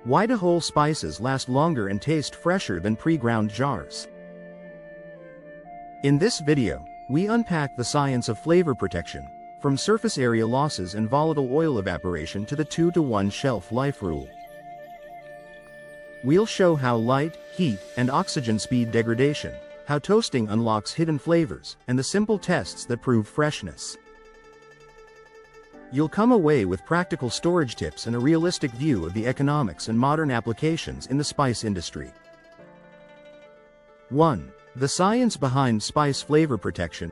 Why do whole spices last longer and taste fresher than pre-ground jars? In this video, we unpack the science of flavor protection, from surface area losses and volatile oil evaporation to the 2-to-1 shelf life rule. We'll show how light, heat, and oxygen speed degradation, how toasting unlocks hidden flavors, and the simple tests that prove freshness. You'll come away with practical storage tips and a realistic view of the economics and modern applications in the spice industry. 1. The science behind spice flavor protection.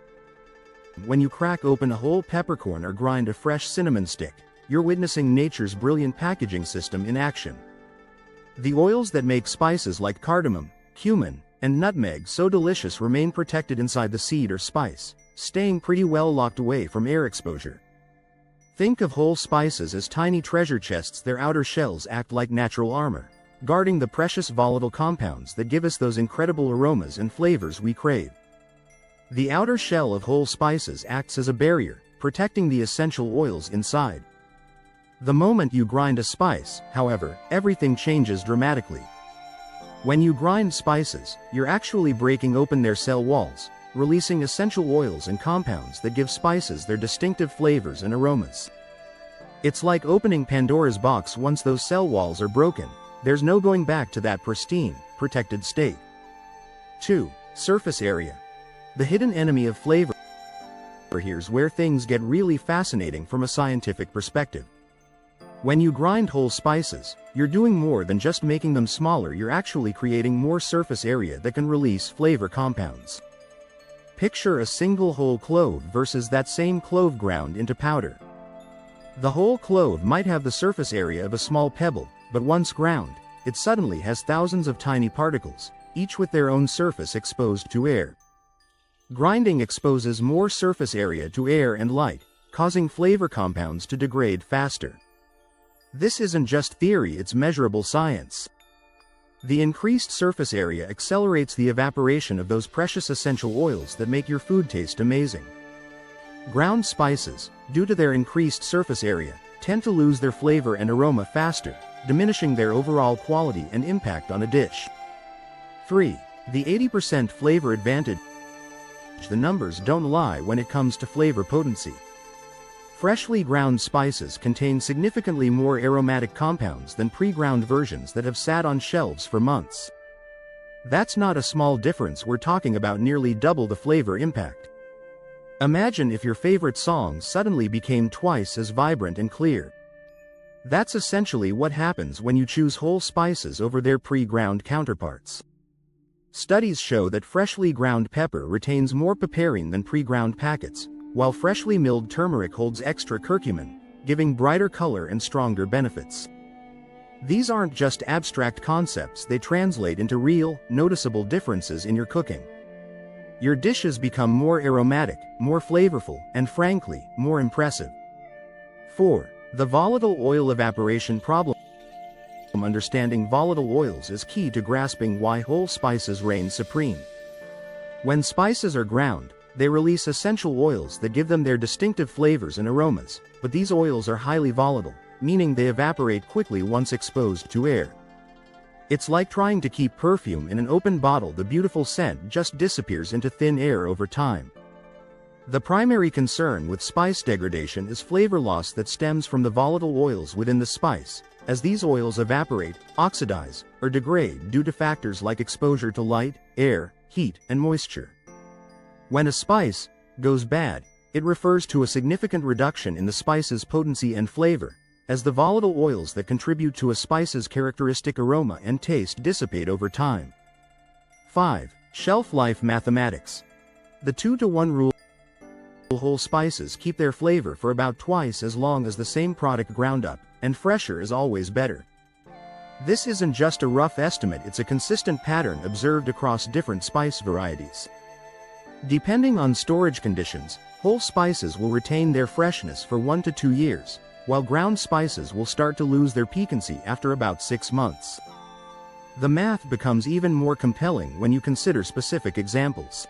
When you crack open a whole peppercorn or grind a fresh cinnamon stick, you're witnessing nature's brilliant packaging system in action. The oils that make spices like cardamom, cumin, and nutmeg so delicious remain protected inside the seed or spice, staying pretty well locked away from air exposure. Think of whole spices as tiny treasure chests. Their outer shells act like natural armor, guarding the precious volatile compounds that give us those incredible aromas and flavors we crave. The outer shell of whole spices acts as a barrier, protecting the essential oils inside. The moment you grind a spice, however, everything changes dramatically. When you grind spices, you're actually breaking open their cell walls, releasing essential oils and compounds that give spices their distinctive flavors and aromas. It's like opening Pandora's box. Once those cell walls are broken, there's no going back to that pristine, protected state. 2. Surface area. The hidden enemy of flavor. Here's where things get really fascinating from a scientific perspective. When you grind whole spices, you're doing more than just making them smaller. You're actually creating more surface area that can release flavor compounds. Picture a single whole clove versus that same clove ground into powder. The whole clove might have the surface area of a small pebble, but once ground, it suddenly has thousands of tiny particles, each with their own surface exposed to air. Grinding exposes more surface area to air and light, causing flavor compounds to degrade faster. This isn't just theory, it's measurable science. The increased surface area accelerates the evaporation of those precious essential oils that make your food taste amazing. Ground spices, due to their increased surface area, tend to lose their flavor and aroma faster, diminishing their overall quality and impact on a dish. 3. The 80% flavor advantage. The numbers don't lie when it comes to flavor potency. Freshly ground spices contain significantly more aromatic compounds than pre-ground versions that have sat on shelves for months. That's not a small difference. We're talking about nearly double the flavor impact. Imagine if your favorite song suddenly became twice as vibrant and clear. That's essentially what happens when you choose whole spices over their pre-ground counterparts. Studies show that freshly ground pepper retains more piperine than pre-ground packets, while freshly milled turmeric holds extra curcumin, giving brighter color and stronger benefits. These aren't just abstract concepts, they translate into real, noticeable differences in your cooking. Your dishes become more aromatic, more flavorful, and frankly, more impressive. 4. The volatile oil evaporation problem. Understanding volatile oils is key to grasping why whole spices reign supreme. When spices are ground, they release essential oils that give them their distinctive flavors and aromas, but these oils are highly volatile, meaning they evaporate quickly once exposed to air. It's like trying to keep perfume in an open bottle. The beautiful scent just disappears into thin air over time. The primary concern with spice degradation is flavor loss that stems from the volatile oils within the spice, as these oils evaporate, oxidize, or degrade due to factors like exposure to light, air, heat, and moisture. When a spice goes bad, it refers to a significant reduction in the spice's potency and flavor, as the volatile oils that contribute to a spice's characteristic aroma and taste dissipate over time. 5. Shelf life mathematics. The 2-to-1 rule. Whole spices keep their flavor for about twice as long as the same product ground up, and fresher is always better. This isn't just a rough estimate, it's a consistent pattern observed across different spice varieties. Depending on storage conditions, whole spices will retain their freshness for 1 to 2 years, while ground spices will start to lose their piquancy after about 6 months. The math becomes even more compelling when you consider specific examples.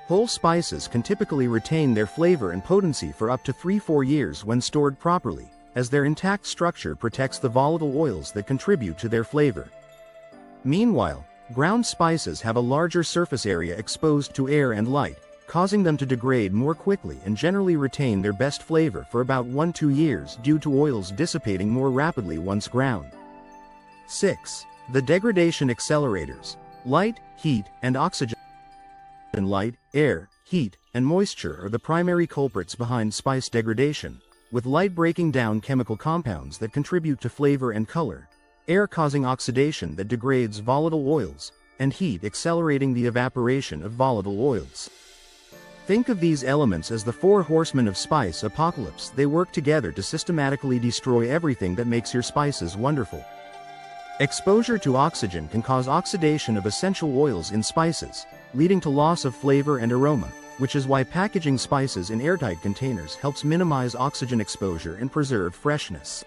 Whole spices can typically retain their flavor and potency for up to 3-4 years when stored properly, as their intact structure protects the volatile oils that contribute to their flavor. Meanwhile, ground spices have a larger surface area exposed to air and light, causing them to degrade more quickly and generally retain their best flavor for about 1–2 years due to oils dissipating more rapidly once ground. 6. The degradation accelerators. Light, heat, and oxygen. Light, air, heat, and moisture are the primary culprits behind spice degradation, with light breaking down chemical compounds that contribute to flavor and color, air causing oxidation that degrades volatile oils, and heat accelerating the evaporation of volatile oils. Think of these elements as the four horsemen of spice apocalypse. They work together to systematically destroy everything that makes your spices wonderful. Exposure to oxygen can cause oxidation of essential oils in spices, leading to loss of flavor and aroma, which is why packaging spices in airtight containers helps minimize oxygen exposure and preserve freshness.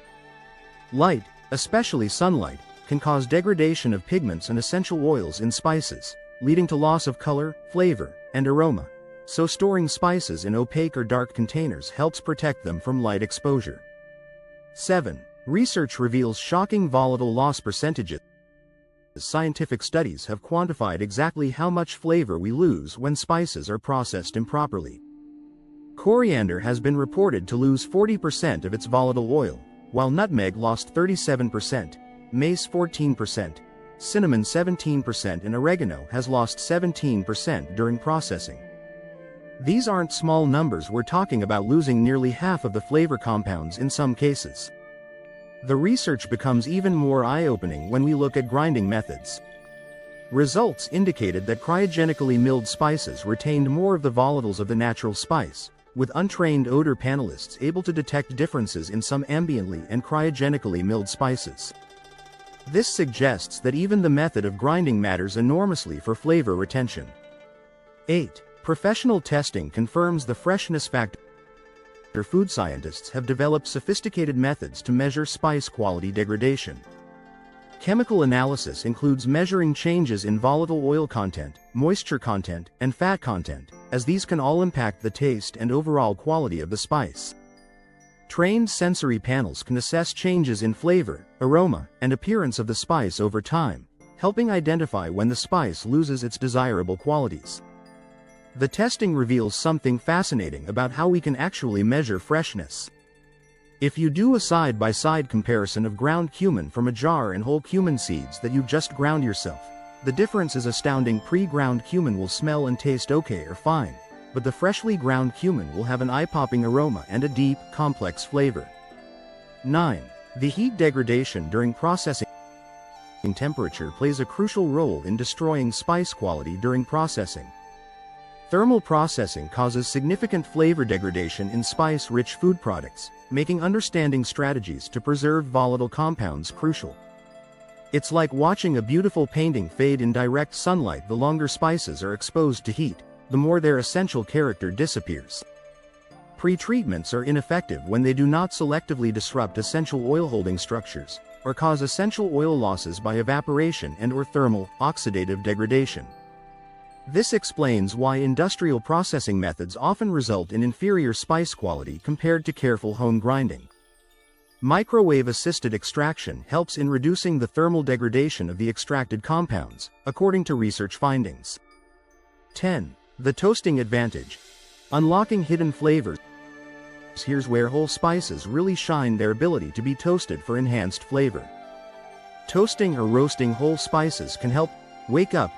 Light, especially sunlight, can cause degradation of pigments and essential oils in spices, leading to loss of color, flavor, and aroma. So storing spices in opaque or dark containers helps protect them from light exposure. 7. Research reveals shocking volatile loss percentages. Scientific studies have quantified exactly how much flavor we lose when spices are processed improperly. Coriander has been reported to lose 40% of its volatile oil, while nutmeg lost 37%, mace 14%, cinnamon 17%, and oregano has lost 17% during processing. These aren't small numbers. We're talking about losing nearly half of the flavor compounds in some cases. The research becomes even more eye-opening when we look at grinding methods. Results indicated that cryogenically milled spices retained more of the volatiles of the natural spice, with untrained odor panelists able to detect differences in some ambiently and cryogenically milled spices. This suggests that even the method of grinding matters enormously for flavor retention. 8. Professional testing confirms the freshness factor. Food scientists have developed sophisticated methods to measure spice quality degradation. Chemical analysis includes measuring changes in volatile oil content, moisture content, and fat content, as these can all impact the taste and overall quality of the spice. Trained sensory panels can assess changes in flavor, aroma, and appearance of the spice over time, helping identify when the spice loses its desirable qualities. The testing reveals something fascinating about how we can actually measure freshness. If you do a side-by-side comparison of ground cumin from a jar and whole cumin seeds that you just ground yourself, the difference is astounding. Pre-ground cumin will smell and taste okay or fine, but the freshly ground cumin will have an eye-popping aroma and a deep, complex flavor. 9. The heat degradation during processing. Temperature plays a crucial role in destroying spice quality during processing. Thermal processing causes significant flavor degradation in spice-rich food products, making understanding strategies to preserve volatile compounds crucial. It's like watching a beautiful painting fade in direct sunlight. The longer spices are exposed to heat, the more their essential character disappears. Pretreatments are ineffective when they do not selectively disrupt essential oil-holding structures, or cause essential oil losses by evaporation and/or thermal, oxidative degradation. This explains why industrial processing methods often result in inferior spice quality compared to careful home grinding. Microwave-assisted extraction helps in reducing the thermal degradation of the extracted compounds, according to research findings. 10. The toasting advantage. Unlocking hidden flavors. Here's where whole spices really shine their ability to be toasted for enhanced flavor. Toasting or roasting whole spices can help wake up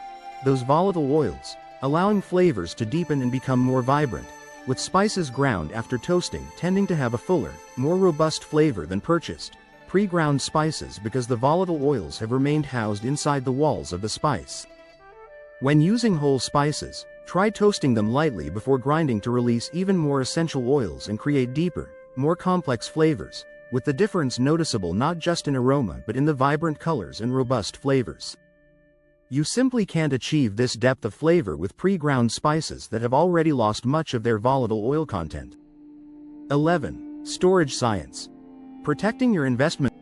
those volatile oils, allowing flavors to deepen and become more vibrant, with spices ground after toasting tending to have a fuller, more robust flavor than purchased, pre-ground spices because the volatile oils have remained housed inside the walls of the spice. When using whole spices, try toasting them lightly before grinding to release even more essential oils and create deeper, more complex flavors, with the difference noticeable not just in aroma but in the vibrant colors and robust flavors. You simply can't achieve this depth of flavor with pre-ground spices that have already lost much of their volatile oil content. 11. Storage science. Protecting your investment.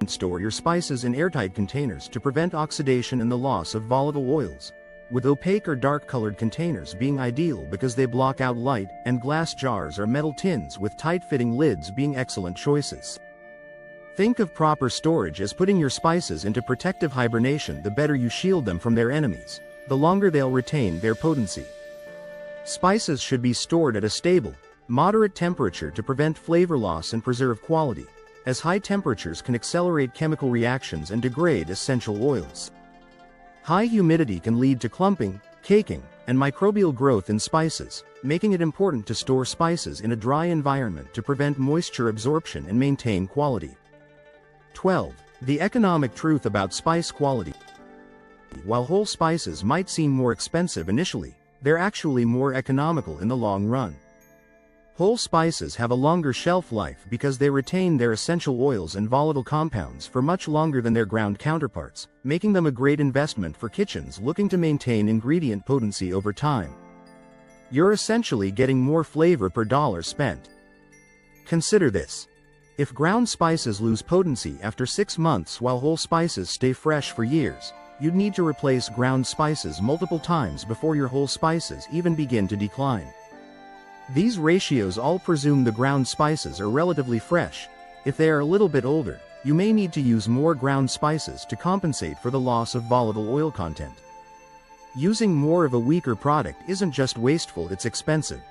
Store your spices in airtight containers to prevent oxidation and the loss of volatile oils, with opaque or dark-colored containers being ideal because they block out light, and glass jars or metal tins with tight-fitting lids being excellent choices. Think of proper storage as putting your spices into protective hibernation. The better you shield them from their enemies, the longer they'll retain their potency. Spices should be stored at a stable, moderate temperature to prevent flavor loss and preserve quality, as high temperatures can accelerate chemical reactions and degrade essential oils. High humidity can lead to clumping, caking, and microbial growth in spices, making it important to store spices in a dry environment to prevent moisture absorption and maintain quality. 12. The economic truth about spice quality. While whole spices might seem more expensive initially, they're actually more economical in the long run. Whole spices have a longer shelf life because they retain their essential oils and volatile compounds for much longer than their ground counterparts, making them a great investment for kitchens looking to maintain ingredient potency over time. You're essentially getting more flavor per dollar spent. Consider this. If ground spices lose potency after 6 months while whole spices stay fresh for years, you'd need to replace ground spices multiple times before your whole spices even begin to decline. These ratios all presume the ground spices are relatively fresh. If they are a little bit older, you may need to use more ground spices to compensate for the loss of volatile oil content. Using more of a weaker product isn't just wasteful, it's expensive.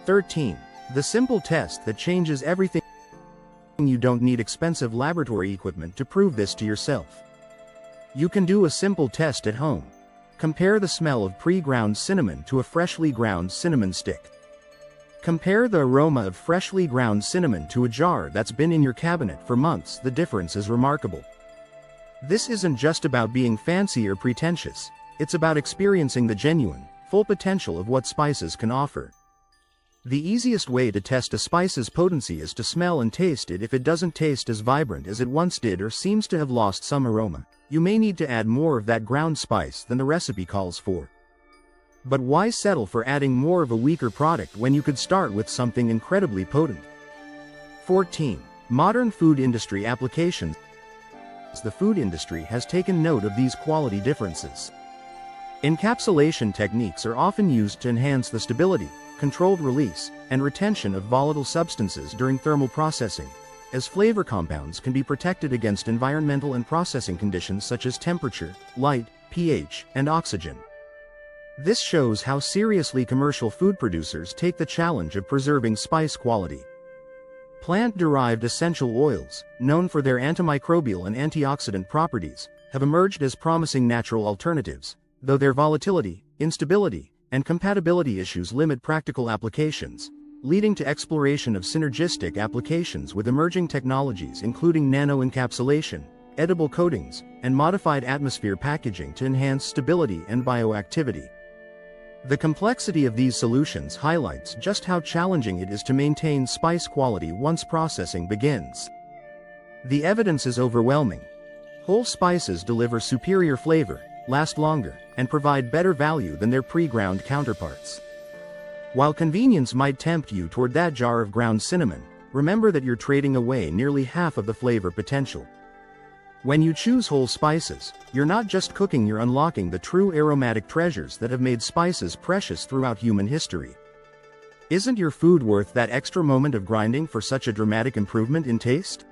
13. The simple test that changes everything. You don't need expensive laboratory equipment to prove this to yourself. You can do a simple test at home. Compare the smell of pre-ground cinnamon to a freshly ground cinnamon stick. Compare the aroma of freshly ground cinnamon to a jar that's been in your cabinet for months. The difference is remarkable. This isn't just about being fancy or pretentious, it's about experiencing the genuine, full potential of what spices can offer. The easiest way to test a spice's potency is to smell and taste it. If it doesn't taste as vibrant as it once did or seems to have lost some aroma, you may need to add more of that ground spice than the recipe calls for. But why settle for adding more of a weaker product when you could start with something incredibly potent? 14. Modern food industry applications. The food industry has taken note of these quality differences. Encapsulation techniques are often used to enhance the stability, controlled release, and retention of volatile substances during thermal processing, as flavor compounds can be protected against environmental and processing conditions such as temperature, light, pH, and oxygen. This shows how seriously commercial food producers take the challenge of preserving spice quality. Plant-derived essential oils, known for their antimicrobial and antioxidant properties, have emerged as promising natural alternatives, though their volatility, instability, and compatibility issues limit practical applications, leading to exploration of synergistic applications with emerging technologies including nano-encapsulation, edible coatings, and modified atmosphere packaging to enhance stability and bioactivity. The complexity of these solutions highlights just how challenging it is to maintain spice quality once processing begins. The evidence is overwhelming. Whole spices deliver superior flavor, last longer, and provide better value than their pre-ground counterparts. While convenience might tempt you toward that jar of ground cinnamon, remember that you're trading away nearly half of the flavor potential. When you choose whole spices, you're not just cooking, you're unlocking the true aromatic treasures that have made spices precious throughout human history. Isn't your food worth that extra moment of grinding for such a dramatic improvement in taste?